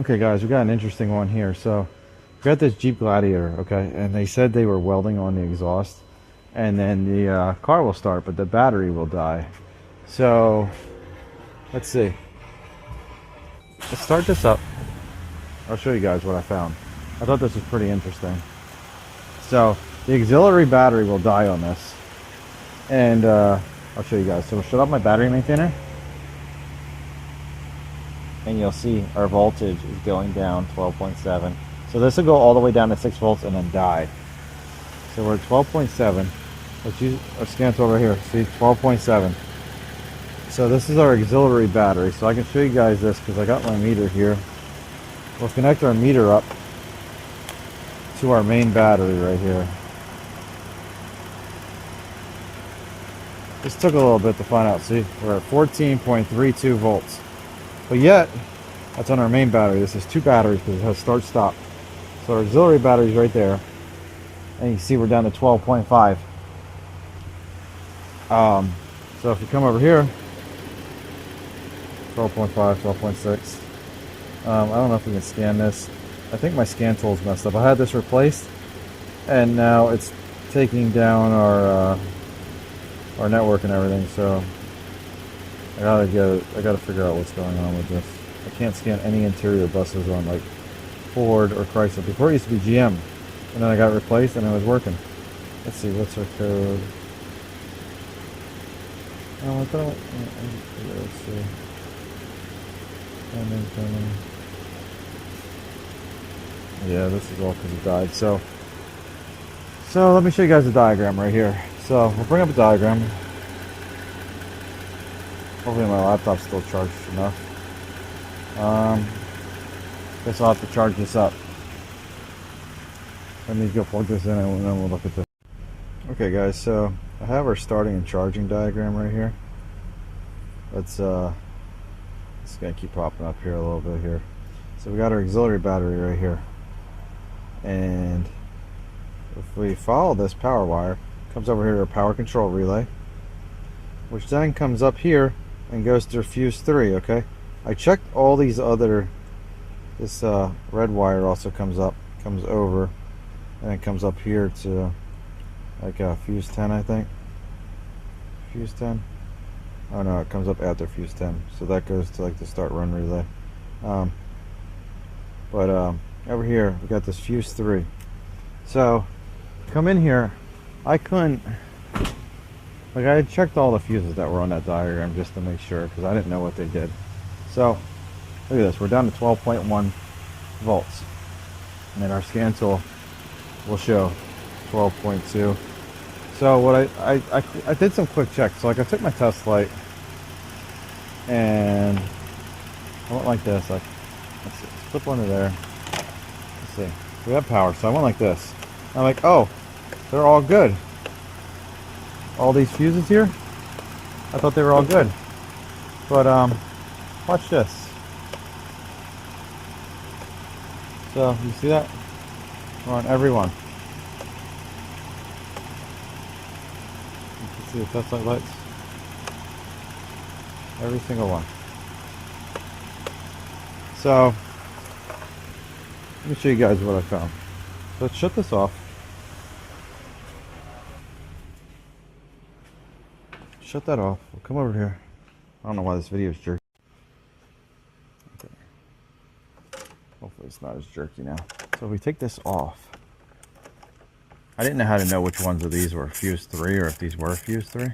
Okay guys, we got an interesting one here. So we got this Jeep Gladiator, okay, and they said they were welding on the exhaust and then the car will start but the battery will die. So let's see, let's start this up. I'll show you guys what I found. I thought this was pretty interesting. So the auxiliary battery will die on this, and I'll show you guys. So we'll shut off my battery maintainer, and you'll see our voltage is going down 12.7. So this will go all the way down to 6 volts and then die. So we're at 12.7. Let's use our scan tool right here. See, 12.7. So this is our auxiliary battery. So I can show you guys this because I got my meter here. We'll connect our meter up to our main battery right here. This took a little bit to find out. See, we're at 14.32 volts. But yet, that's on our main battery. This is 2 batteries because it has start-stop. So our auxiliary battery is right there. And you see we're down to 12.5. So if you come over here, 12.5, 12.6. I don't know if we can scan this. I think my scan tool is messed up. I had this replaced, and now it's taking down our network and everything. So I gotta figure out what's going on with this. I can't scan any interior buses on like Ford or Chrysler. Before it used to be GM, and then I got replaced and it was working. Let's see, what's our code? Oh, I thought. Let's see. Coming. Yeah, this is all because it died. So let me show you guys the diagram right here. So we'll bring up a diagram. Hopefully my laptop's still charged enough. Guess I'll have to charge this up. Let me go plug this in and then we'll look at this. Okay guys, so I have our starting and charging diagram right here. It's gonna keep popping up here a little bit here. So we got our auxiliary battery right here. And if we follow this power wire, it comes over here to our power control relay, which then comes up here and goes through fuse 3, okay? I checked all these other, this red wire also comes over, and it comes up here to like fuse 10, I think. Fuse 10? Oh no, it comes up after fuse 10. So that goes to like the start run relay. Over here, we got this fuse 3. So, come in here, I couldn't, like I had checked all the fuses that were on that diagram just to make sure, because I didn't know what they did. So, look at this, we're down to 12.1 volts. And then our scan tool will show 12.2. So what I did some quick checks. So like I took my test light and I went like this. Like, let's see, let's flip one to there. Let's see, we have power. So I went like this. I'm like, oh, they're all good. All these fuses here, I thought they were all good. But watch this. So you see that? We're on every one. You can see the test light lights. Every single one. So let me show you guys what I found. So let's shut this off. Shut that off. We'll come over here. I don't know why this video is jerky. Okay. Hopefully it's not as jerky now. So if we take this off, I didn't know how to know which ones of these were fuse 3 or if these were fuse 3.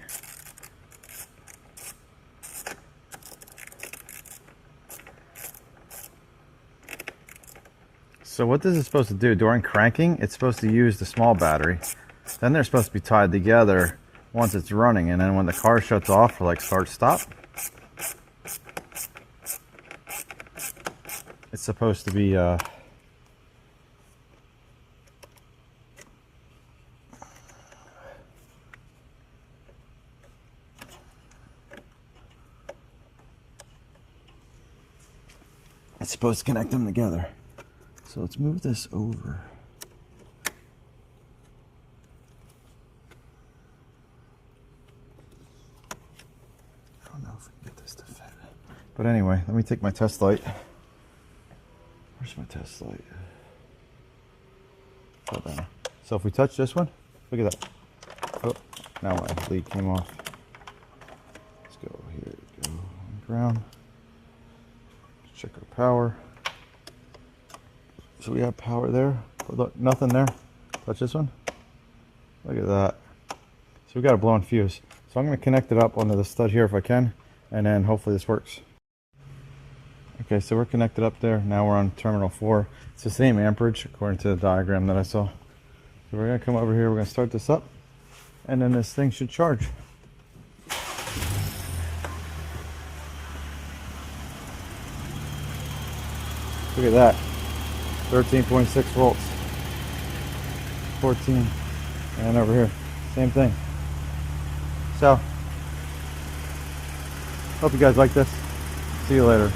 So what this is supposed to do, during cranking, it's supposed to use the small battery. Then they're supposed to be tied together once it's running, and then when the car shuts off for like start stop, it's supposed to be it's supposed to connect them together. So let's move this over. I don't know if we can get this to fit. But anyway, let me take my test light Where's my test light? Oh, down. So if we touch this one, look at that. Oh, now my lead came off. Let's go here. Go on ground. Let's check our power. So we have power there. But look, nothing there. Touch this one. Look at that. So we got a blown fuse. So I'm going to connect it up onto the stud here if I can, and then hopefully this works. Okay, so we're connected up there. Now we're on terminal 4. It's the same amperage according to the diagram that I saw. So we're going to come over here, we're going to start this up, and then this thing should charge. Look at that. 13.6 volts. 14. And over here, same thing. So, hope you guys like this. See you later.